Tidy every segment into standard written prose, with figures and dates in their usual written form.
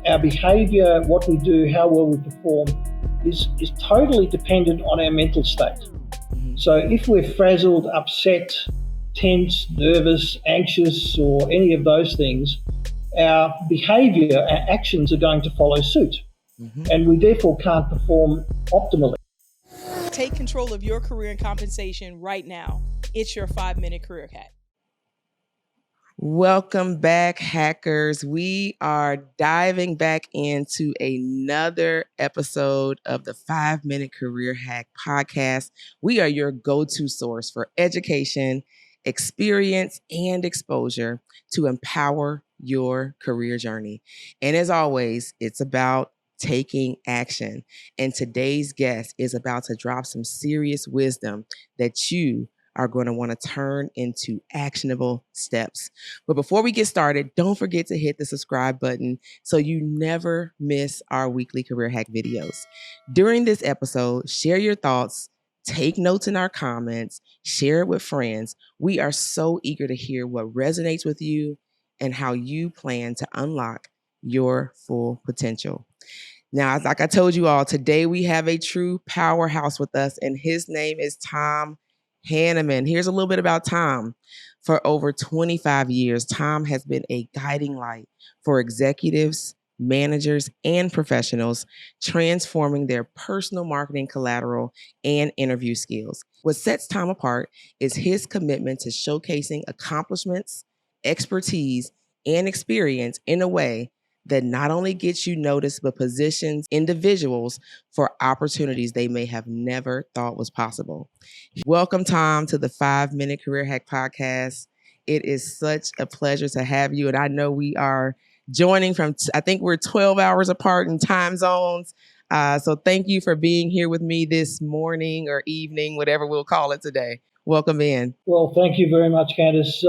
our behavior, what we do, how well we perform is totally dependent on our mental state. So if we're frazzled, upset, tense, nervous, anxious, or any of those things, our behavior, our actions are going to follow suit. And we therefore can't perform optimally. Take control of your career and compensation right now. It's your 5-minute career hack. Welcome back, hackers. We are diving back into another episode of the 5-Minute Career Hack podcast. We are your go-to source for education, experience, and exposure to empower your career journey. And as always, it's about taking action. And today's guest is about to drop some serious wisdom that you are going to want to turn into actionable steps. But before we get started, don't forget to hit the subscribe button so you never miss our weekly career hack videos. During this episode, share your thoughts, take notes in our comments, share it with friends. We are so eager to hear what resonates with you and how you plan to unlock your full potential. Now, like I told you all, today we have a true powerhouse with us, and his name is Tom Hannemann. Here's a little bit about Tom. For over 25 years, Tom has been a guiding light for executives, managers, and professionals, transforming their personal marketing collateral and interview skills. What sets Tom apart is his commitment to showcasing accomplishments, expertise, and experience in a way that not only gets you noticed, but positions individuals for opportunities they may have never thought was possible. Welcome, Tom, to the 5-Minute Career Hack podcast. It is such a pleasure to have you. And I know we are joining from, I think we're 12 hours apart in time zones. So thank you for being here with me this morning or evening, whatever we'll call it today. Welcome in. Well, thank you very much, Candyce.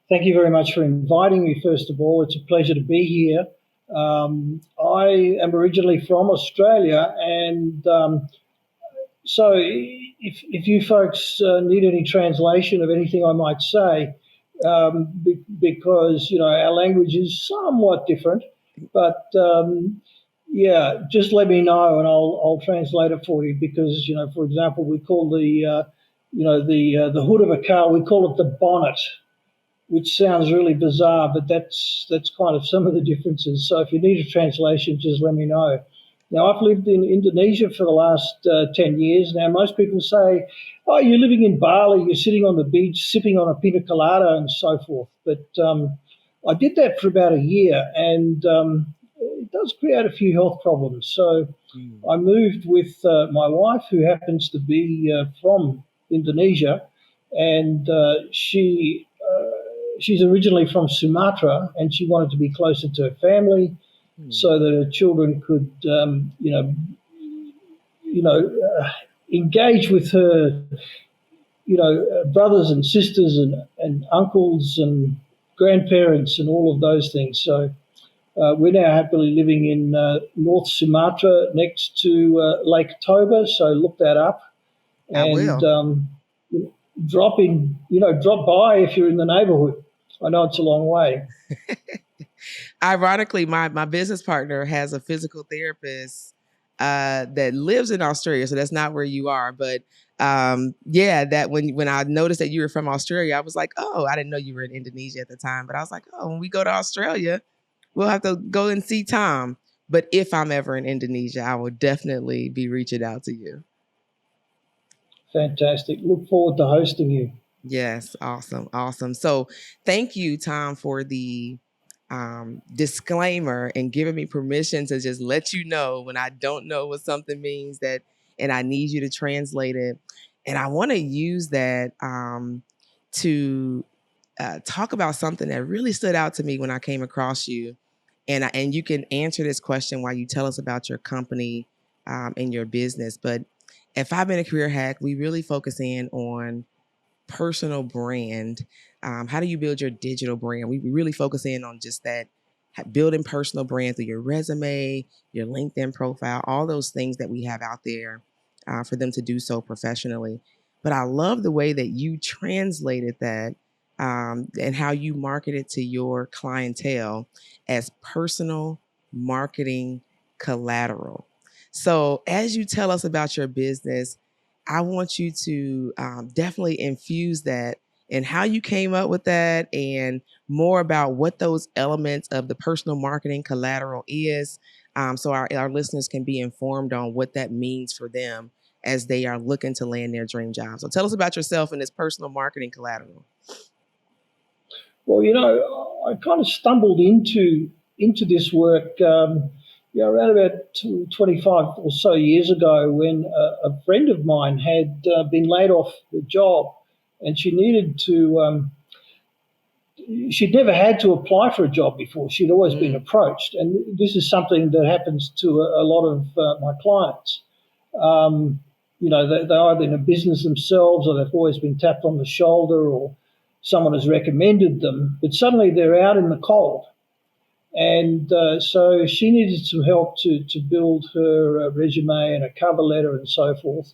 Thank you very much for inviting me, first of all. It's a pleasure to be here. I am originally from Australia, and so if you folks need any translation of anything I might say, because our language is somewhat different, but just let me know and I'll translate it for you. Because for example, we call the hood of a car, we call it the bonnet, which sounds really bizarre, but that's kind of some of the differences. So if you need a translation, just let me know. Now, I've lived in Indonesia for the last 10 years. Now, most people say, oh, you're living in Bali, you're sitting on the beach, sipping on a pina colada and so forth. But I did that for about a year, and it does create a few health problems. So I moved with my wife, who happens to be from Indonesia, and she's originally from Sumatra, and she wanted to be closer to her family so that her children could, engage with her, brothers and sisters and uncles and grandparents and all of those things. So we're now happily living in North Sumatra next to Lake Toba. So look that up. And drop by if you're in the neighborhood. I know it's a long way. Ironically, my business partner has a physical therapist that lives in Australia, so that's not where you are. But that when I noticed that you were from Australia, I was like, oh, I didn't know you were in Indonesia at the time. But I was like, oh, when we go to Australia, we'll have to go and see Tom. But if I'm ever in Indonesia, I will definitely be reaching out to you. Fantastic. Look forward to hosting you. Yes. Awesome. So thank you, Tom, for the disclaimer and giving me permission to just let you know when I don't know what something means and I need you to translate it. And I want to use that to talk about something that really stood out to me when I came across you. And you can answer this question while you tell us about your company and your business. But at 5-Minute Career Hack, we really focus in on personal brand. How do you build your digital brand? We really focus in on just that, building personal brand through your resume, your LinkedIn profile, all those things that we have out there for them to do so professionally. But I love the way that you translated that and how you market it to your clientele as personal marketing collateral. So as you tell us about your business, I want you to definitely infuse that and how you came up with that and more about what those elements of the personal marketing collateral is, so our listeners can be informed on what that means for them as they are looking to land their dream job. So tell us about yourself and this personal marketing collateral. Well, I kind of stumbled into this work, around about 25 or so years ago, when a friend of mine had been laid off the job, and she needed to. She'd never had to apply for a job before. She'd always been approached, and this is something that happens to a lot of my clients. They're either in a business themselves, or they've always been tapped on the shoulder, or someone has recommended them, but suddenly they're out in the cold. And so she needed some help to build her resume and a cover letter and so forth.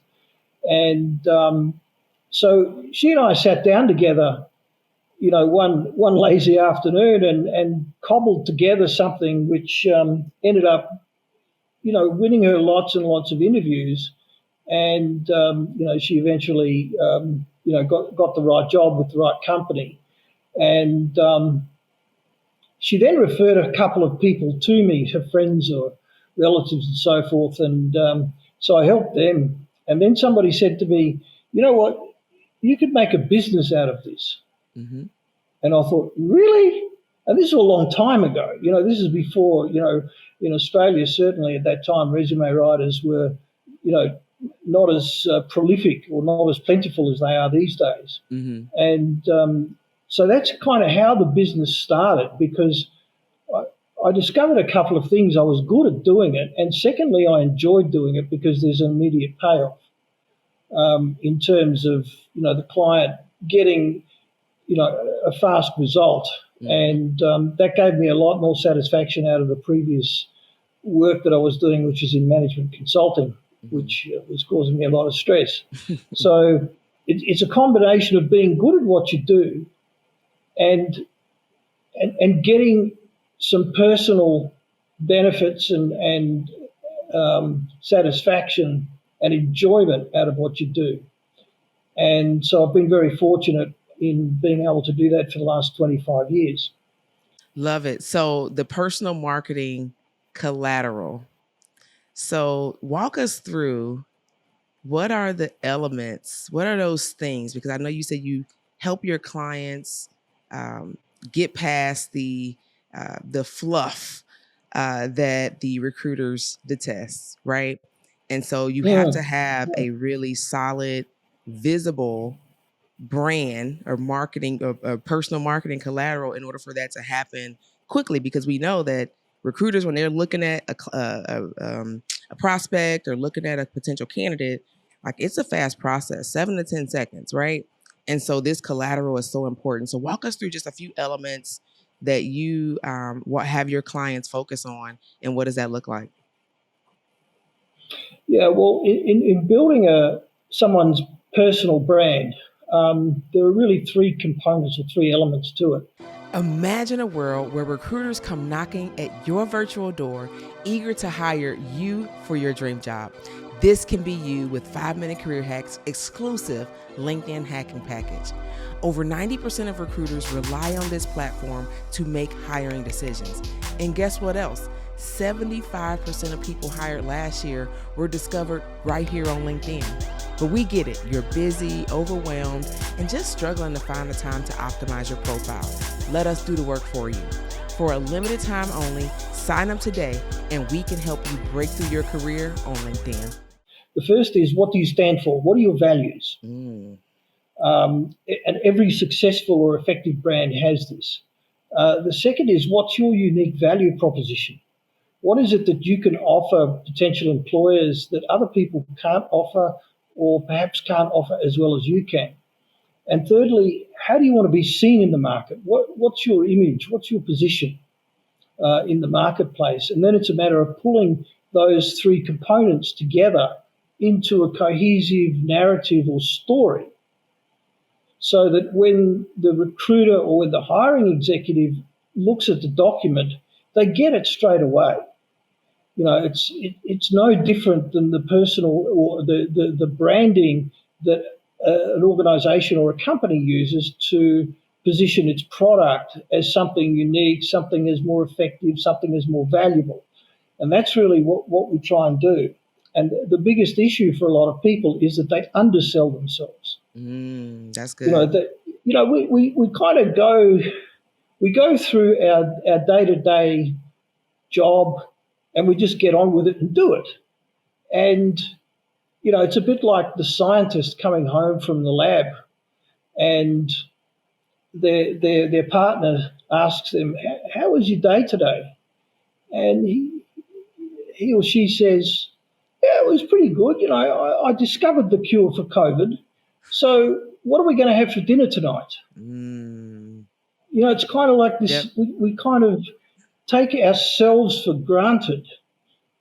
And so she and I sat down together, one lazy afternoon, and cobbled together something which ended up, winning her lots and lots of interviews. And, she eventually, got the right job with the right company. And she then referred a couple of people to me, her friends or relatives and so forth. And so I helped them. And then somebody said to me, you know what, you could make a business out of this. Mm-hmm. And I thought, really? And this is a long time ago. This is before, in Australia, certainly at that time, resume writers were, not as prolific or not as plentiful as they are these days. Mm-hmm. And so that's kind of how the business started, because I discovered a couple of things. I was good at doing it. And secondly, I enjoyed doing it because there's an immediate payoff in terms of, the client getting, a fast result. And that gave me a lot more satisfaction out of the previous work that I was doing, which is in management consulting, which was causing me a lot of stress. So it's a combination of being good at what you do and getting some personal benefits and satisfaction and enjoyment out of what you do. And so I've been very fortunate in being able to do that for the last 25 years. Love it. So the personal marketing collateral. So walk us through, what are the elements? What are those things? Because I know you said you help your clients get past the fluff that the recruiters detest, right? And so you have to have a really solid, visible brand or marketing or personal marketing collateral in order for that to happen quickly, because we know that recruiters, when they're looking at a prospect or looking at a potential candidate, like, it's a fast process, 7 to 10 seconds, right? And so this collateral is so important. So walk us through just a few elements that you have your clients focus on, and what does that look like? Yeah, well, in building someone's personal brand, there are really three components or three elements to it. Imagine a world where recruiters come knocking at your virtual door, eager to hire you for your dream job. This can be you with 5-Minute Career Hacks' exclusive LinkedIn hacking package. Over 90% of recruiters rely on this platform to make hiring decisions. And guess what else? 75% of people hired last year were discovered right here on LinkedIn. But we get it. You're busy, overwhelmed, and just struggling to find the time to optimize your profile. Let us do the work for you. For a limited time only, sign up today and we can help you break through your career on LinkedIn. The first is, what do you stand for? What are your values? And every successful or effective brand has this. The second is, what's your unique value proposition? What is it that you can offer potential employers that other people can't offer, or perhaps can't offer as well as you can? And thirdly, how do you want to be seen in the market? What's your image? What's your position in the marketplace? And then it's a matter of pulling those three components together into a cohesive narrative or story, so that when the recruiter or when the hiring executive looks at the document, they get it straight away. It's no different than the personal or the branding that an organisation or a company uses to position its product as something unique, something as more effective, something as more valuable. And that's really what we try and do. And the biggest issue for a lot of people is that they undersell themselves. That's good. We kind of go through our day-to-day job and we just get on with it and do it. And, it's a bit like the scientist coming home from the lab and their partner asks them, how was your day today? And he or she says, yeah, it was pretty good. I discovered the cure for COVID. So what are we going to have for dinner tonight? It's kind of like this. Yep. We kind of take ourselves for granted.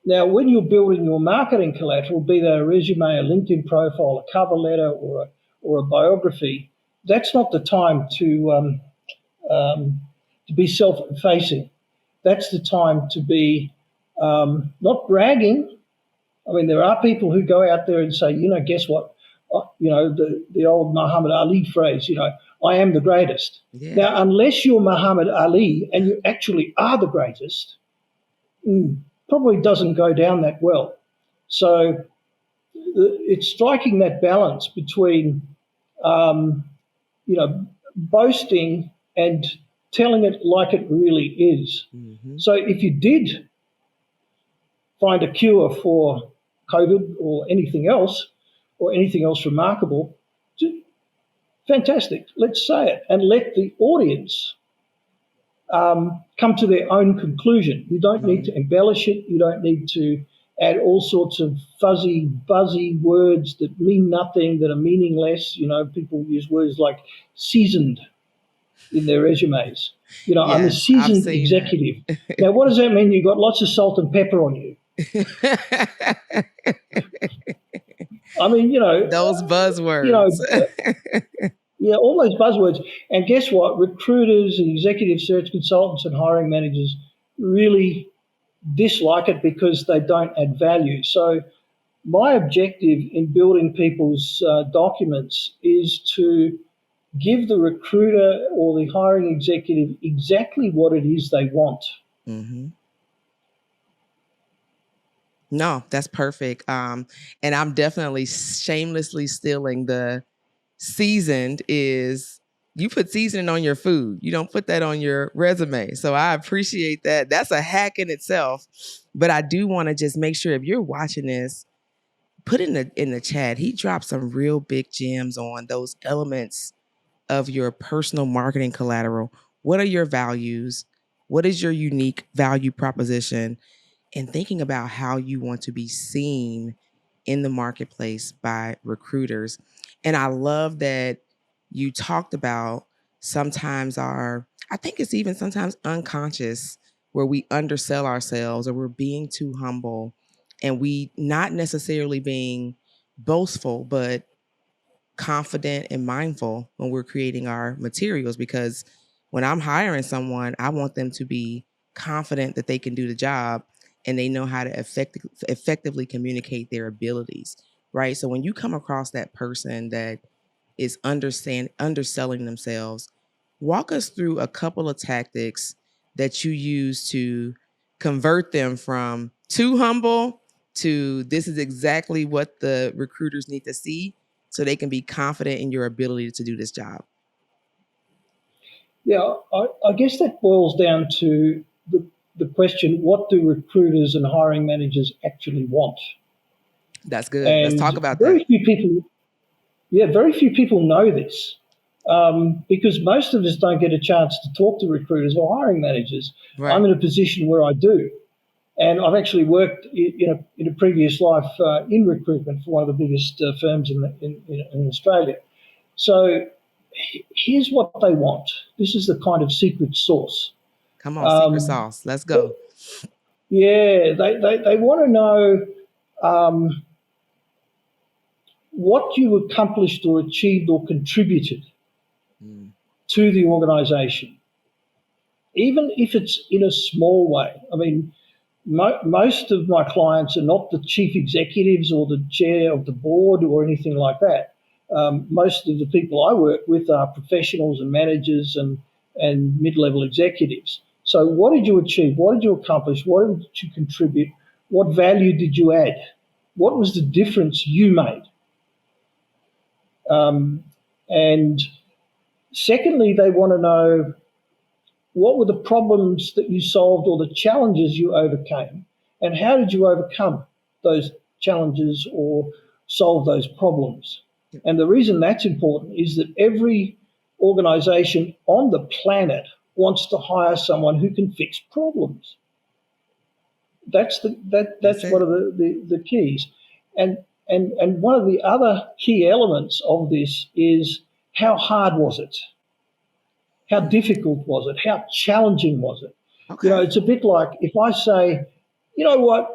Now, when you're building your marketing collateral, be that a resume, a LinkedIn profile, a cover letter, or a biography, that's not the time to be self-effacing. That's the time to be not bragging. I mean, there are people who go out there and say, guess what? The old Muhammad Ali phrase, I am the greatest. Yeah. Now, unless you're Muhammad Ali and you actually are the greatest, probably doesn't go down that well. So it's striking that balance between, boasting and telling it like it really is. Mm-hmm. So if you did find a cure for COVID or anything else remarkable, fantastic. Let's say it and let the audience come to their own conclusion. You don't need to embellish it. You don't need to add all sorts of fuzzy, buzzy words that mean nothing, that are meaningless. People use words like seasoned in their resumes. Yes, I'm a seasoned executive. Now, what does that mean? You've got lots of salt and pepper on you. I mean, those buzzwords. All those buzzwords. And guess what? Recruiters and executive search consultants and hiring managers really dislike it because they don't add value. So my objective in building people's documents is to give the recruiter or the hiring executive exactly what it is they want. Mm-hmm. No, that's perfect. And I'm definitely shamelessly stealing the seasoned is you put seasoning on your food. You don't put that on your resume. So I appreciate that. That's a hack in itself. But I do want to just make sure if you're watching this, put in the chat. He dropped some real big gems on those elements of your personal marketing collateral. What are your values? What is your unique value proposition? And thinking about how you want to be seen in the marketplace by recruiters. And I love that you talked about sometimes I think it's even sometimes unconscious where we undersell ourselves or we're being too humble and we not necessarily being boastful, but confident and mindful when we're creating our materials. Because when I'm hiring someone, I want them to be confident that they can do the job and they know how to effectively communicate their abilities, right? So when you come across that person that is underselling themselves, walk us through a couple of tactics that you use to convert them from too humble to this is exactly what the recruiters need to see so they can be confident in your ability to do this job. Yeah, I guess that boils down to the question, what do recruiters and hiring managers actually want? That's good. And let's talk about very that. Very few people know this because most of us don't get a chance to talk to recruiters or hiring managers. Right. I'm in a position where I do. And I've actually worked in a previous life in recruitment for one of the biggest firms in Australia. So here's what they want. This is the kind of secret sauce. Come on, secret sauce. Let's go. Yeah, they want to know what you accomplished or achieved or contributed to the organisation, even if it's in a small way. I mean, Most of my clients are not the chief executives or the chair of the board or anything like that. Most of the people I work with are professionals and managers and mid-level executives. So what did you achieve? What did you accomplish? What did you contribute? What value did you add? What was the difference you made? And secondly, they want to know what were the problems that you solved or the challenges you overcame, and how did you overcome those challenges or solve those problems? And the reason that's important is that every organization on the planet wants to hire someone who can fix problems. That's one of the keys. And one of the other key elements of this is how hard was it? How difficult was it? How challenging was it? Okay. It's a bit like if I say, you know what,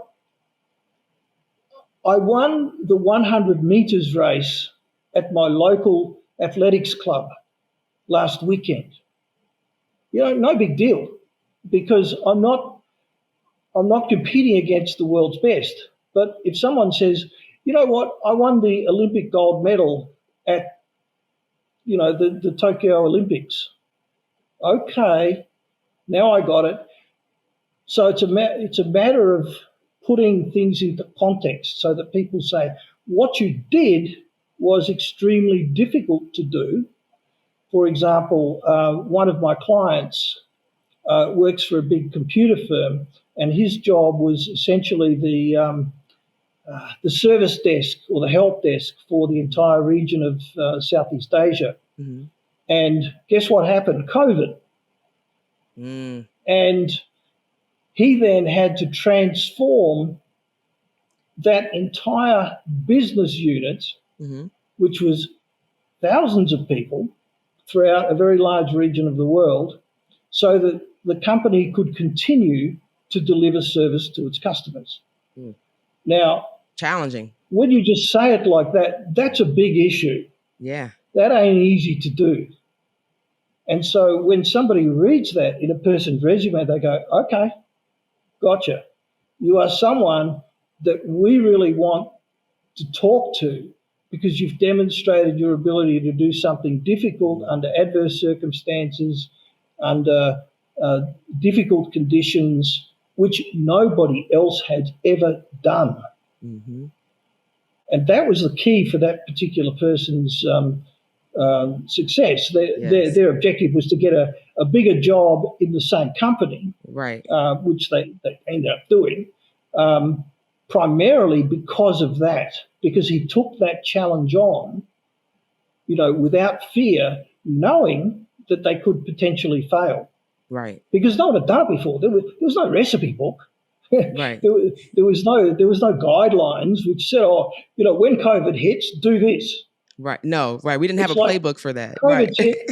I won the 100 meters race at my local athletics club last weekend. No big deal, because I'm not competing against the world's best. But if someone says, you know what, I won the Olympic gold medal at, the Tokyo Olympics. Okay, now I got it. So it's a matter of putting things into context so that people say, what you did was extremely difficult to do. For example, one of my clients works for a big computer firm, and his job was essentially the service desk or the help desk for the entire region of Southeast Asia. Mm-hmm. And guess what happened? COVID. Mm. And he then had to transform that entire business unit, mm-hmm. which was thousands of people throughout a very large region of the world, so that the company could continue to deliver service to its customers. Mm. Now, challenging. When you just say it like that, that's a big issue. Yeah. That ain't easy to do. And so when somebody reads that in a person's resume, they go, okay, gotcha. You are someone that we really want to talk to because you've demonstrated your ability to do something difficult under adverse circumstances, under difficult conditions, which nobody else had ever done. Mm-hmm. And that was the key for that particular person's success. Their objective was to get a bigger job in the same company, right? Which they ended up doing, primarily because of that, because he took that challenge on, without fear, knowing that they could potentially fail. Right. Because no one had done it before. There was no recipe book. Right. There was no guidelines which said, when COVID hits, do this. Right. No. Right. We didn't have a playbook for that. COVID right. hit.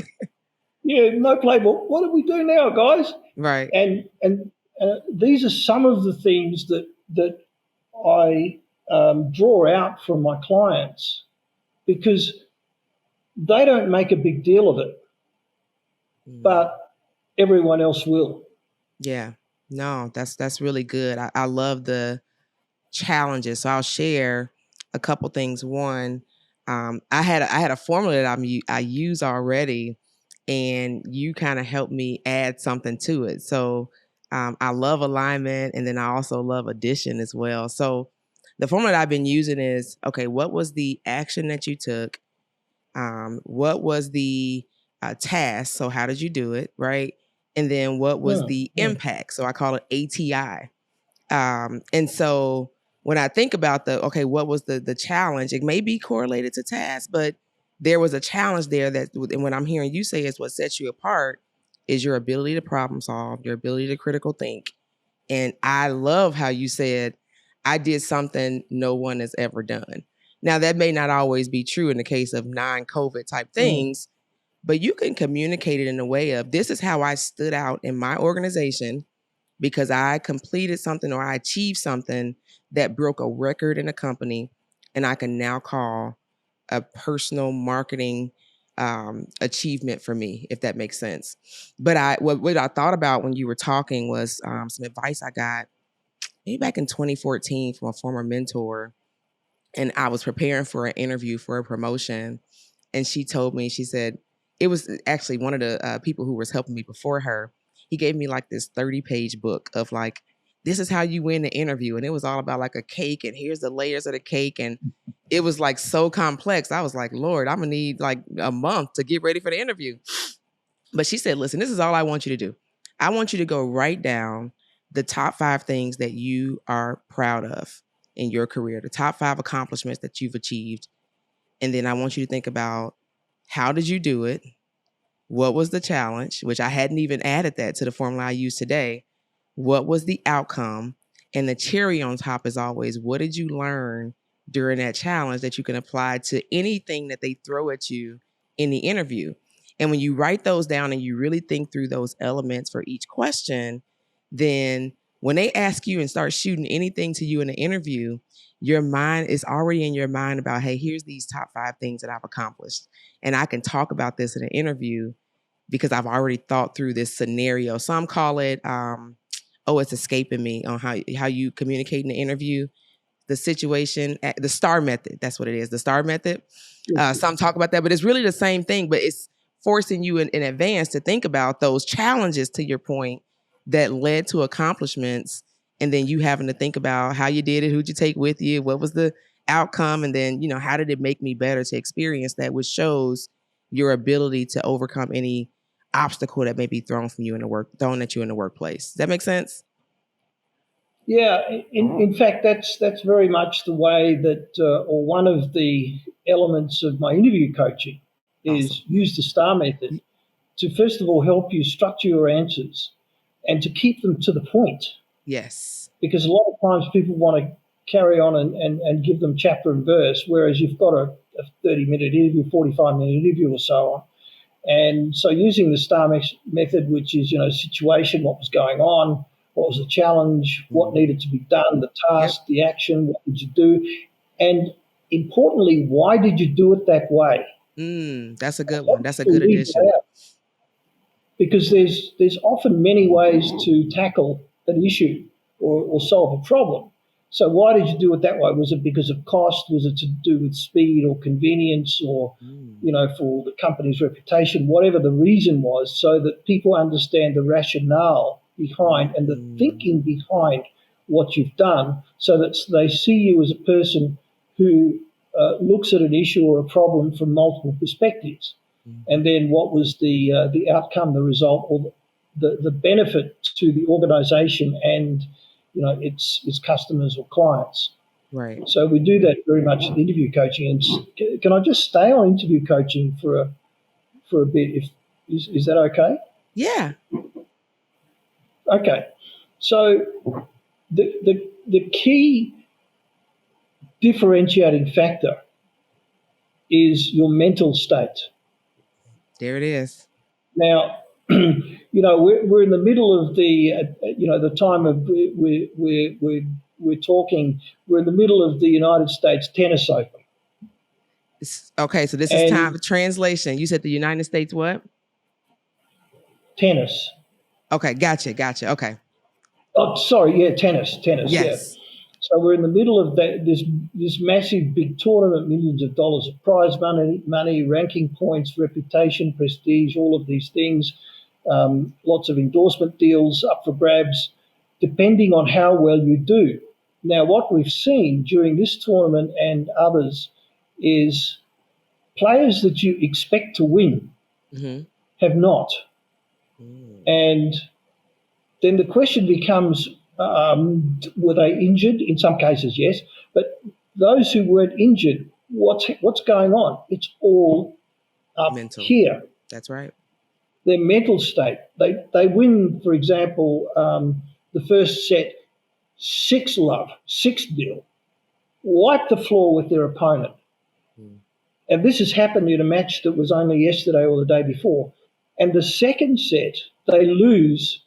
Yeah. No playbook. What do we do now, guys? Right. And these are some of the things that I draw out from my clients because they don't make a big deal of it, but everyone else will. Yeah. No, that's really good. I love the challenges. So I'll share a couple things. One, I had a formula that I use already, and you kind of helped me add something to it. So I love alignment, and then I also love addition as well. So the formula that I've been using is, okay, what was the action that you took? What was the task? So how did you do it? Right. And then what was the impact? So I call it ATI. And so when I think about what was the challenge, it may be correlated to task, but there was a challenge there and what I'm hearing you say is what sets you apart is your ability to problem solve, your ability to critical think. And I love how you said, I did something no one has ever done. Now, that may not always be true in the case of non-COVID type things, but you can communicate it in a way of, this is how I stood out in my organization because I completed something or I achieved something that broke a record in a company, and I can now call a personal marketing achievement for me, if that makes sense. But what I thought about when you were talking was some advice I got maybe back in 2014 from a former mentor. And I was preparing for an interview for a promotion. And she told me, she said, it was actually one of the people who was helping me before her. He gave me like this 30-page book of like, this is how you win the interview. And it was all about like a cake, and here's the layers of the cake. And it was like so complex. I was like, Lord, I'm gonna need like a month to get ready for the interview. But she said, listen, this is all I want you to do. I want you to go write down the top 5 things that you are proud of in your career, the top 5 accomplishments that you've achieved. And then I want you to think about, how did you do it? What was the challenge? Which I hadn't even added that to the formula I use today. What was the outcome? And the cherry on top is always, what did you learn during that challenge that you can apply to anything that they throw at you in the interview? And when you write those down and you really think through those elements for each question, then when they ask you and start shooting anything to you in the interview, your mind is already in your mind about, hey, here's these top 5 things that I've accomplished. And I can talk about this in an interview because I've already thought through this scenario. Some call it, it's escaping me on how you communicate in the interview. The situation, the STAR method, that's what it is, the STAR method. Some talk about that, but it's really the same thing, but it's forcing you in advance to think about those challenges, to your point, that led to accomplishments. And then you having to think about how you did it, who'd you take with you, what was the outcome, and then, how did it make me better to experience that, which shows your ability to overcome any obstacle that may be thrown at you in the workplace. Does that make sense? Yeah, in fact, that's very much the way that, or one of the elements of my interview coaching is Awesome. use the STAR method to, first of all, help you structure your answers and to keep them to the point. Yes. Because a lot of times people want to carry on and give them chapter and verse, whereas you've got a 30-minute interview, 45-minute interview or so on. And so using the STAR method, which is, situation, what was going on, what was the challenge, what needed to be done, the task, the action, what did you do? And importantly, why did you do it that way? That's a good one. That's a good addition. Because there's often many ways to tackle an issue or solve a problem. So why did you do it that way? Was it because of cost? Was it to do with speed or convenience or, for the company's reputation? Whatever the reason was, so that people understand the rationale behind and the thinking behind what you've done, so that they see you as a person who looks at an issue or a problem from multiple perspectives. And then what was the outcome, the result, or the benefit to the organisation and its customers or clients. Right. So we do that very much in interview coaching. And can I just stay on interview coaching for a bit? Is that okay? Yeah. Okay. So the key differentiating factor is your mental state. There it is. Now, we're in the middle of the time of we're talking. We're in the middle of the United States Tennis Open. Okay, so this is time for translation. You said the United States what? Tennis. Okay, gotcha. Okay. Oh, sorry. Yeah, tennis. Yes. Yeah. So we're in the middle of this massive big tournament, millions of dollars of prize money, ranking points, reputation, prestige, all of these things, lots of endorsement deals up for grabs, depending on how well you do. Now, what we've seen during this tournament and others is players that you expect to win have not. And then the question becomes, were they injured? In some cases, yes. But those who weren't injured, what's going on? It's all up mental. Here. That's right. Their mental state. They win, for example, the first set 6-0, wipe the floor with their opponent. And this has happened in a match that was only yesterday or the day before. And the second set, they lose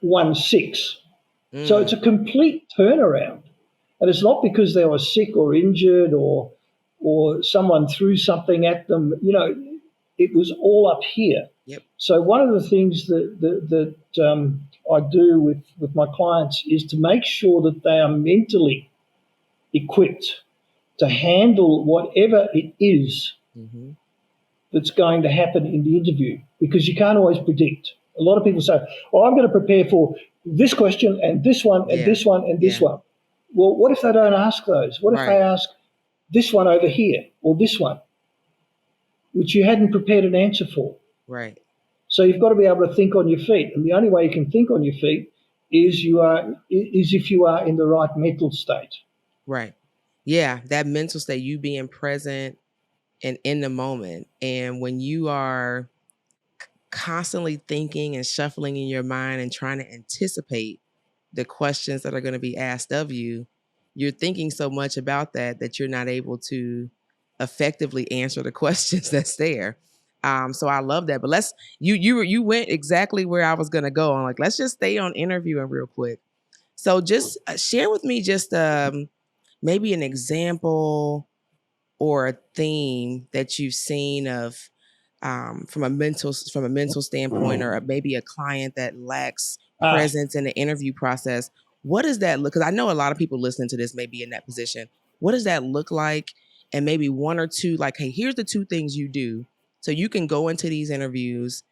1-6. So it's a complete turnaround. And it's not because they were sick or injured or someone threw something at them. It was all up here. Yep. So one of the things that I do with my clients is to make sure that they are mentally equipped to handle whatever it is Mm-hmm. that's going to happen in the interview, because you can't always predict. A lot of people say, "Well, I'm going to prepare for this question and this one and this one and this one." Well, what if they don't ask those? What if they ask this one over here or this one, which you hadn't prepared an answer for? Right. So you've got to be able to think on your feet, and the only way you can think on your feet is if you are in the right mental state. Right. Yeah, that mental state, you being present and in the moment. And when you are constantly thinking and shuffling in your mind and trying to anticipate the questions that are going to be asked of you, you're thinking so much about that you're not able to effectively answer the questions that's there. So I love that. But you went exactly where I was going to go. I'm like, let's just stay on interviewing real quick. So just share with me just maybe an example or a theme that you've seen of from a mental standpoint, or maybe a client that lacks presence in the interview process. What does that look? Because I know a lot of people listening to this may be in that position. What does that look like? And maybe one or two, like, hey, here's the two things you do so you can go into these interviews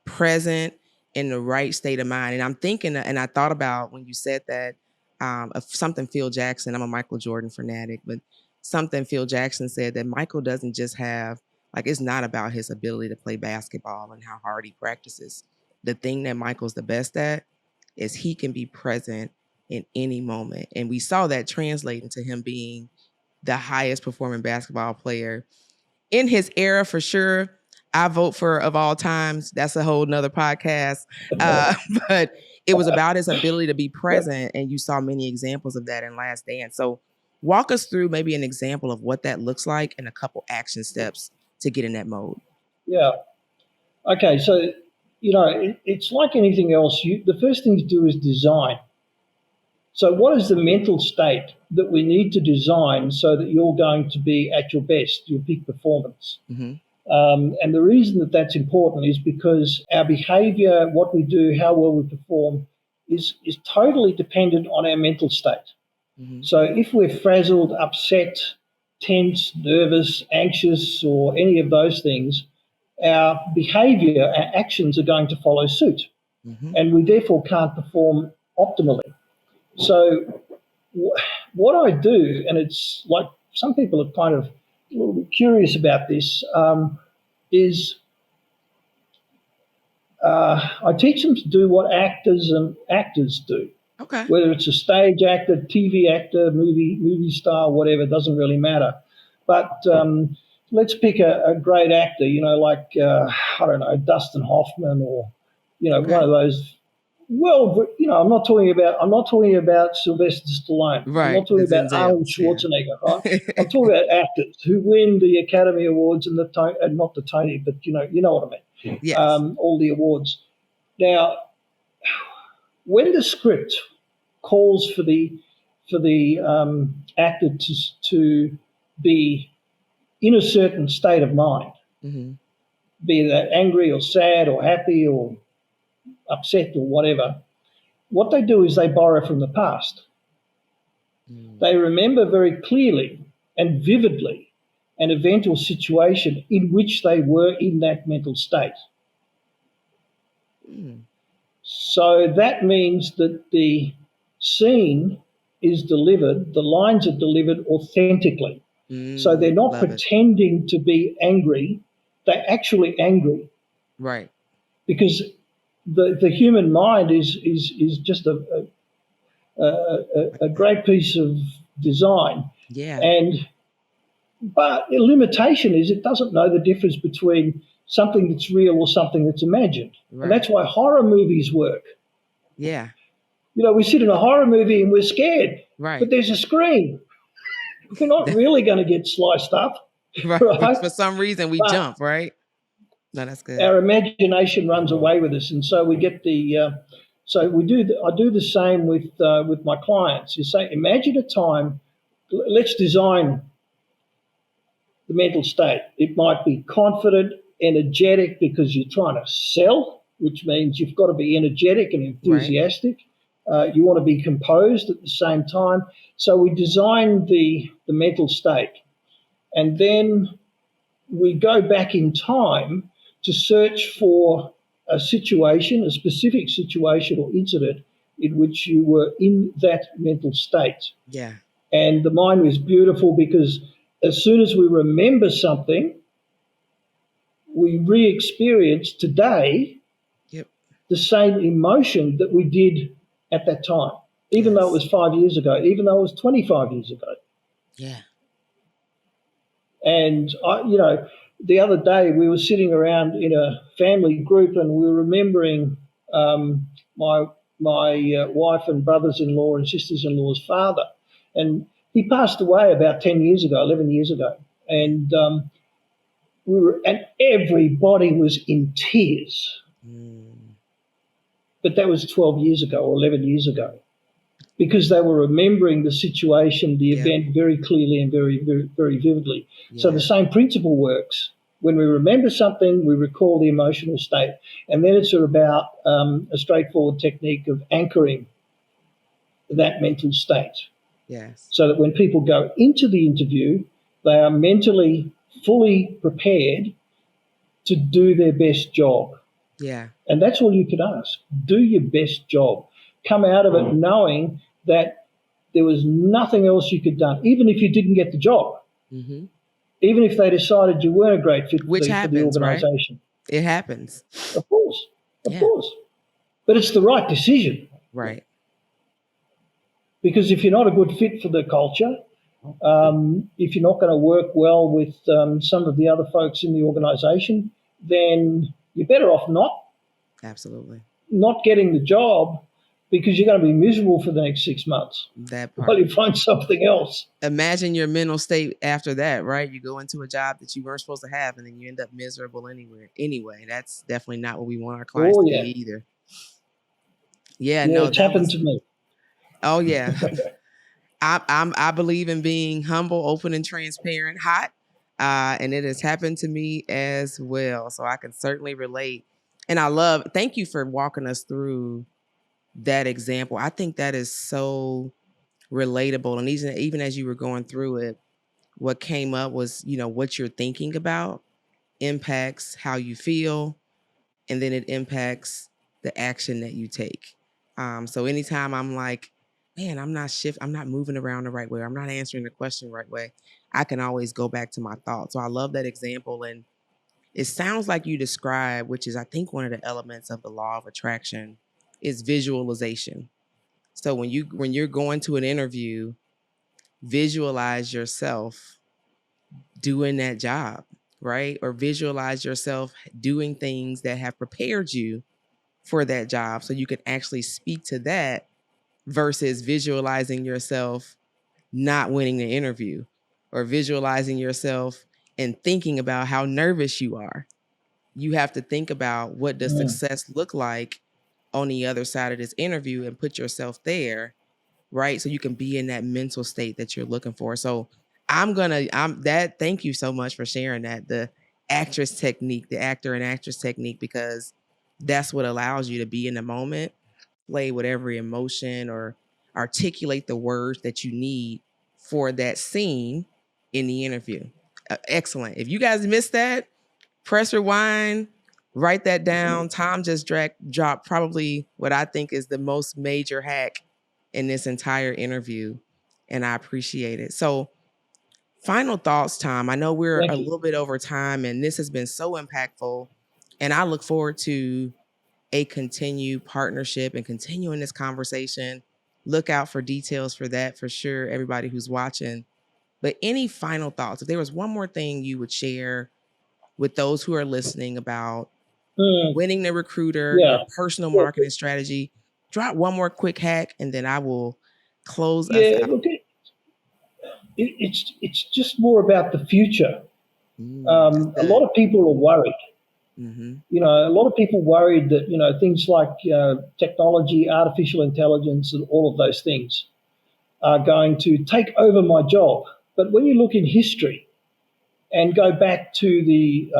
present, in the right state of mind. And I'm thinking, and I thought about when you said that, of something Phil Jackson. I'm a Michael Jordan fanatic, but something Phil Jackson said, that Michael doesn't just have, like, it's not about his ability to play basketball and how hard he practices. The thing that Michael's the best at is he can be present in any moment. And we saw that translate into him being the highest performing basketball player in his era, for sure. I vote for of all times. That's a whole nother podcast. But it was about his ability to be present. And you saw many examples of that in Last Dance. So walk us through maybe an example of what that looks like and a couple action steps to get in that mode. Yeah. Okay. So, it's like anything else. The first thing to do is design. So what is the mental state that we need to design so that you're going to be at your best, your peak performance? Mm-hmm. And the reason that that's important is because our behavior, what we do, how well we perform, is totally dependent on our mental state. Mm-hmm. So if we're frazzled, upset, tense, nervous, anxious, or any of those things, our behavior, our actions are going to follow suit. Mm-hmm. And we therefore can't perform optimally. So what I do, and it's like some people are kind of a little bit curious about this, is I teach them to do what actors do. Okay. Whether it's a stage actor, TV actor, movie star, whatever, doesn't really matter. But let's pick a great actor, like, I don't know, Dustin Hoffman, or, one of those. Well, I'm not talking about Sylvester Stallone. Right. I'm not talking about Arnold Schwarzenegger. Yeah. Right? I'm talking about actors who win the Academy Awards and not the Tony, but you know what I mean. Yes. All the awards. Now, when the script calls for the actor to be in a certain state of mind, mm-hmm. be that angry or sad or happy or upset or whatever, what they do is they borrow from the past. They remember very clearly and vividly an event or situation in which they were in that mental state. So that means that the scene is delivered, the lines are delivered authentically. So they're not pretending to be angry, they're actually angry. Right. Because the human mind is just a great piece of design. Yeah. But the limitation is it doesn't know the difference between something that's real or something that's imagined. Right. And that's why horror movies work. Yeah. We sit in a horror movie and we're scared. Right. But there's a screen. We're not really going to get sliced up. Right. For some reason we jump, right? No, that's good. Our imagination runs away with us, and so we get I do the same with my clients. You say, imagine a time. Let's design the mental state. It might be confident, energetic because you're trying to sell, which means you've got to be energetic and enthusiastic. Right. You want to be composed at the same time. So we design the mental state. And then we go back in time to search for a situation, a specific situation or incident in which you were in that mental state. Yeah. And the mind was beautiful because as soon as we remember something, we re-experience today the same emotion that we did at that time, even though it was 5 years ago, even though it was 25 years ago. Yeah. And, the other day we were sitting around in a family group and we were remembering my wife and brothers-in-law and sisters-in-law's father. And he passed away about 10 years ago, 11 years ago. And and everybody was in tears. But that was 12 years ago or 11 years ago, because they were remembering the situation, the event very clearly and very, very, very vividly. Yeah. So the same principle works. When we remember something, we recall the emotional state. And then it's about a straightforward technique of anchoring that mental state. Yes. So that when people go into the interview, they are mentally fully prepared to do their best job. Yeah. And that's all you could ask. Do your best job. Come out of it knowing that there was nothing else you could do, even if you didn't get the job. Mm-hmm. Even if they decided you weren't a great fit for the organisation. Right? It happens. Of course. Of course. But it's the right decision. Right. Because if you're not a good fit for the culture, if you're not going to work well with some of the other folks in the organisation, then you're better off not. Absolutely. Not getting the job, because you're going to be miserable for the next 6 months. That part. While you find something else. Imagine your mental state after that, right? You go into a job that you weren't supposed to have, and then you end up miserable anyway. That's definitely not what we want our clients to be either. Yeah, no, it's happened to me. Oh yeah. I believe in being humble, open, and transparent, hot. And it has happened to me as well. So I can certainly relate. And thank you for walking us through that example. I think that is so relatable. And even as you were going through it, what came up was, what you're thinking about impacts how you feel, and then it impacts the action that you take. So anytime I'm like, man, I'm not moving around the right way, I'm not answering the question the right way, I can always go back to my thoughts. So I love that example. And it sounds like you describe, which is, I think, one of the elements of the law of attraction, is visualization. So when you're going to an interview, visualize yourself doing that job, right? Or visualize yourself doing things that have prepared you for that job, so you can actually speak to that, versus visualizing yourself not winning the interview, or visualizing yourself and thinking about how nervous you are. You have to think about, what does success look like on the other side of this interview, and put yourself there, right? So you can be in that mental state that you're looking for. So thank you so much for sharing that, the actress technique, the actor and actress technique, because that's what allows you to be in the moment, play with every emotion, or articulate the words that you need for that scene in the interview. Excellent. If you guys missed that, press rewind, write that down. Tom just dropped probably what I think is the most major hack in this entire interview, and I appreciate it. So, final thoughts, Tom. I know we're a little bit over time, and this has been so impactful, and I look forward to a continued partnership and continuing this conversation. Look out for details for that, for sure, everybody who's watching. But any final thoughts? If there was one more thing you would share with those who are listening about winning the recruiter, your personal marketing strategy, drop one more quick hack, and then I will close us out. Look, it's just more about the future. A lot of people are worried. Mm-hmm. A lot of people worried that, things like technology, artificial intelligence, and all of those things are going to take over my job. But when you look in history and go back to the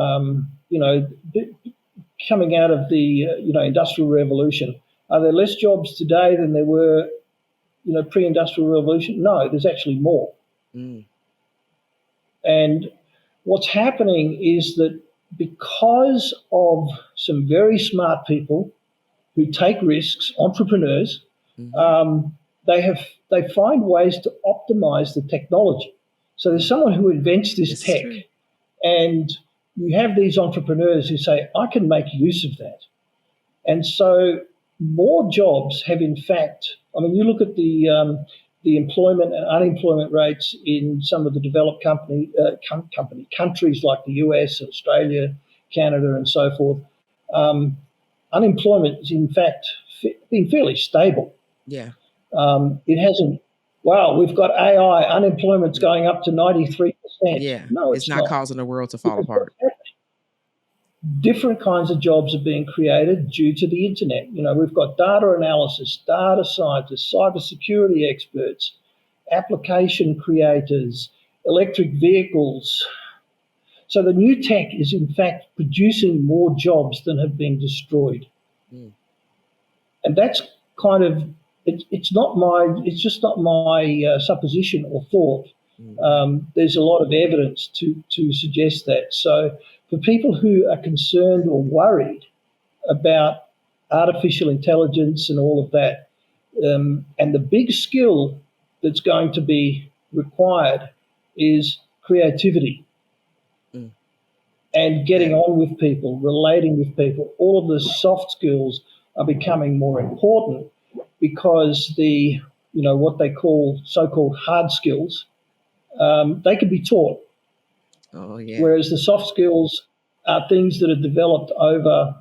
coming out of the industrial revolution, are there less jobs today than there were pre-industrial revolution? No, there's actually more. Mm. And what's happening is that because of some very smart people who take risks, entrepreneurs, Mm-hmm. they find ways to optimize the technology. So there's someone who invents this This is tech, true. and you have these entrepreneurs who say, I can make use of that. And so more jobs have, in fact, I mean, you look at the employment and unemployment rates in some of the developed countries like the US, Australia, Canada, and so forth. Unemployment is, in fact, been fairly stable. Yeah. It hasn't, wow, we've got AI, unemployment's going up to 93%. Yeah. No, It's it's not not. causing the world to fall Because apart. different kinds of jobs are being created due to the internet. We've got data analysis, data scientists, cybersecurity experts, application creators, electric vehicles. So the new tech is in fact producing more jobs than have been destroyed. Mm. And that's kind of, it's just not my supposition or thought. There's a lot of evidence to suggest that. So for people who are concerned or worried about artificial intelligence and all of that, and the big skill that's going to be required is creativity Mm. and getting Yeah. on with people, relating with people. All of the soft skills are becoming more important because what they call so-called hard skills, they can be taught. Oh, yeah. Whereas the soft skills are things that are developed over,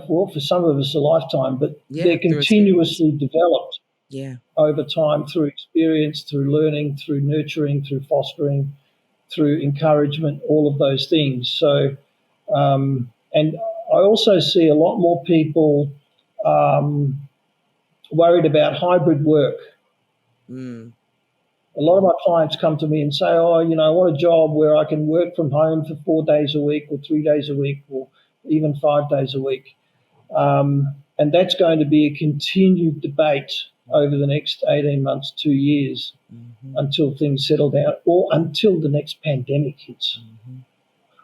for some of us a lifetime, but Yeah, they're through experience. continuously developed Yeah. over time through experience, through learning, through nurturing, through fostering, through encouragement, all of those things. So, and I also see a lot more people worried about hybrid work. Mm. A lot of my clients come to me and say, oh, I want a job where I can work from home for 4 days a week or 3 days a week or even 5 days a week. And that's going to be a continued debate over the next 18 months, 2 years, until things settle down or until the next pandemic hits,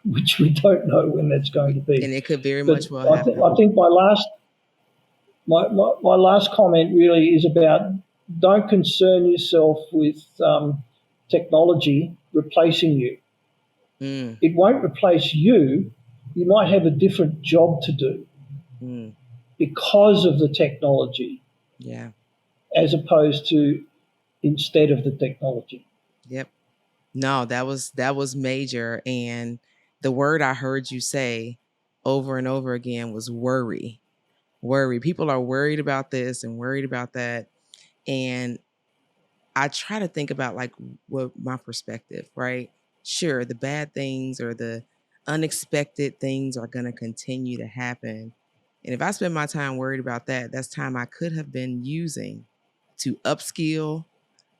which we don't know when that's going to be. And it could very But much well happen. I think my last comment really is about don't concern yourself with technology replacing you. Mm. It won't replace you. You might have a different job to do because of the technology, Yeah. as opposed to instead of the technology. Yep. No, that was major. And the word I heard you say over and over again was worry. Worry. People are worried about this and worried about that. And I try to think about like what my perspective, right? Sure, the bad things or the unexpected things are going to continue to happen. And if I spend my time worried about that, that's time I could have been using to upskill,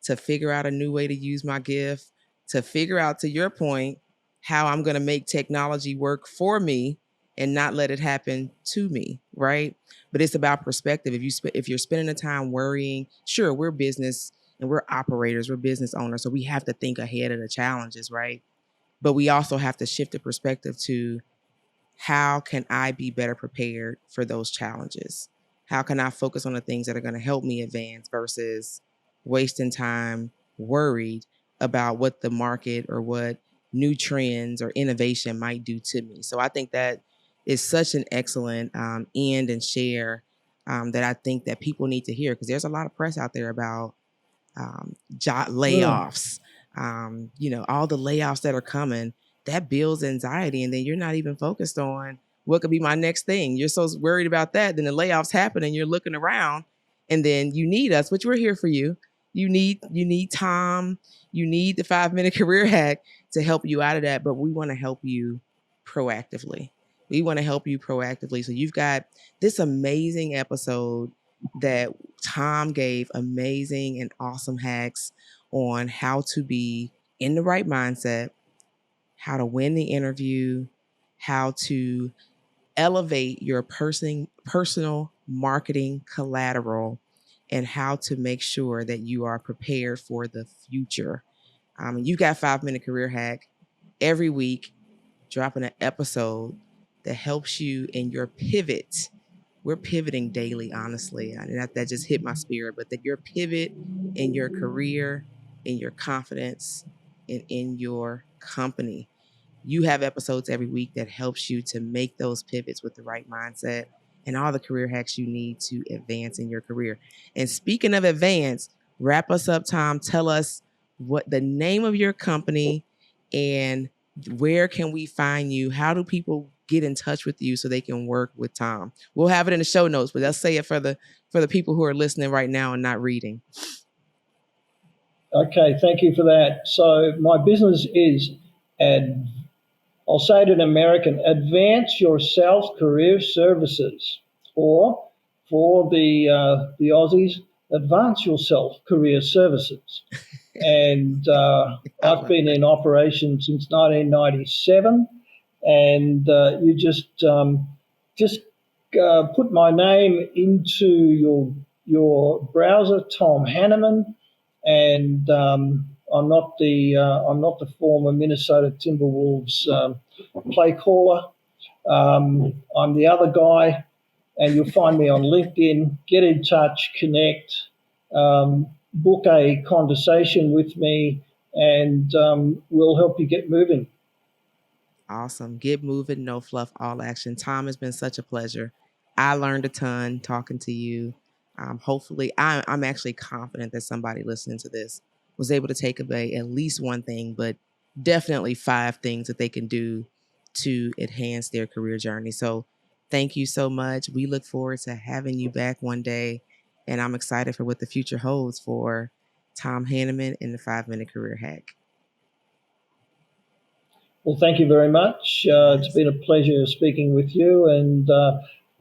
to figure out a new way to use my gift, to figure out, to your point, how I'm going to make technology work for me and not let it happen to me, right? But it's about perspective. If you're spending the time worrying, sure, we're business and we're operators, we're business owners, so we have to think ahead of the challenges, right? But we also have to shift the perspective to how can I be better prepared for those challenges? How can I focus on the things that are going to help me advance versus wasting time worried about what the market or what new trends or innovation might do to me? So I think that is such an excellent end and share that I think that people need to hear, because there's a lot of press out there about job layoffs, all the layoffs that are coming. That builds anxiety, and then you're not even focused on what could be my next thing. You're so worried about that, then the layoffs happen and you're looking around, and then you need us, which we're here for you. You need Tom, you need the 5-minute career hack to help you out of that, but we want to help you proactively. So you've got this amazing episode that Tom gave amazing and awesome hacks on how to be in the right mindset, how to win the interview, how to elevate your personal marketing collateral, and how to make sure that you are prepared for the future. You've got 5-Minute Career Hack every week, dropping an episode that helps you in your pivot. We're pivoting daily, honestly. And that just hit my spirit, but that your pivot in your career, in your confidence, and in your company. You have episodes every week that helps you to make those pivots with the right mindset and all the career hacks you need to advance in your career. And speaking of advance, wrap us up, Tom. Tell us what the name of your company and where can we find you? How do people get in touch with you so they can work with Tom? We'll have it in the show notes, but let's say it for the people who are listening right now and not reading. Okay, thank you for that. So my business is, I'll say it in American, Advance Yourself Career Services, or for the Aussies, Advance Yourself Career Services. And I've been in operation since 1997, and you just put my name into your browser, Tom Hannemann, and I'm not the former Minnesota Timberwolves play caller. I'm the other guy, and you'll find me on LinkedIn. Get in touch, connect, book a conversation with me, and we'll help you get moving. Awesome. Get moving, no fluff, all action. Tom, it's been such a pleasure. I learned a ton talking to you. Hopefully, I'm actually confident that somebody listening to this was able to take away at least one thing, but definitely 5 things that they can do to enhance their career journey. So thank you so much. We look forward to having you back one day, and I'm excited for what the future holds for Tom Hannemann and the 5-Minute Career Hack. Well, thank you very much. It's been a pleasure speaking with you, and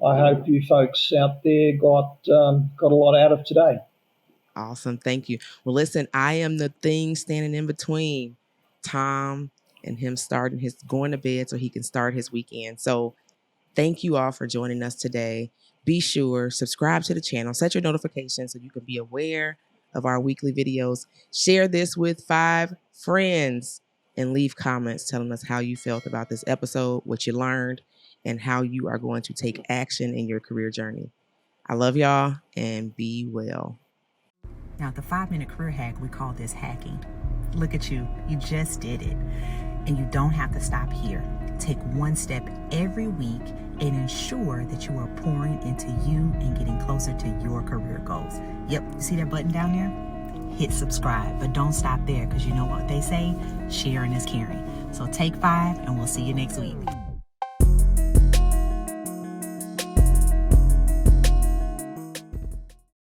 I hope you folks out there got a lot out of today. Awesome. Thank you. Well, listen, I am the thing standing in between Tom and him going to bed so he can start his weekend. So thank you all for joining us today. Be sure, subscribe to the channel, set your notifications so you can be aware of our weekly videos. Share this with 5 friends and leave comments telling us how you felt about this episode, what you learned, and how you are going to take action in your career journey. I love y'all, and be well. Now, the 5-Minute Career Hack, we call this hacking. Look at you. You just did it. And you don't have to stop here. Take one step every week and ensure that you are pouring into you and getting closer to your career goals. Yep, you see that button down there? Hit subscribe, but don't stop there, because you know what they say, sharing is caring. So take 5, and we'll see you next week.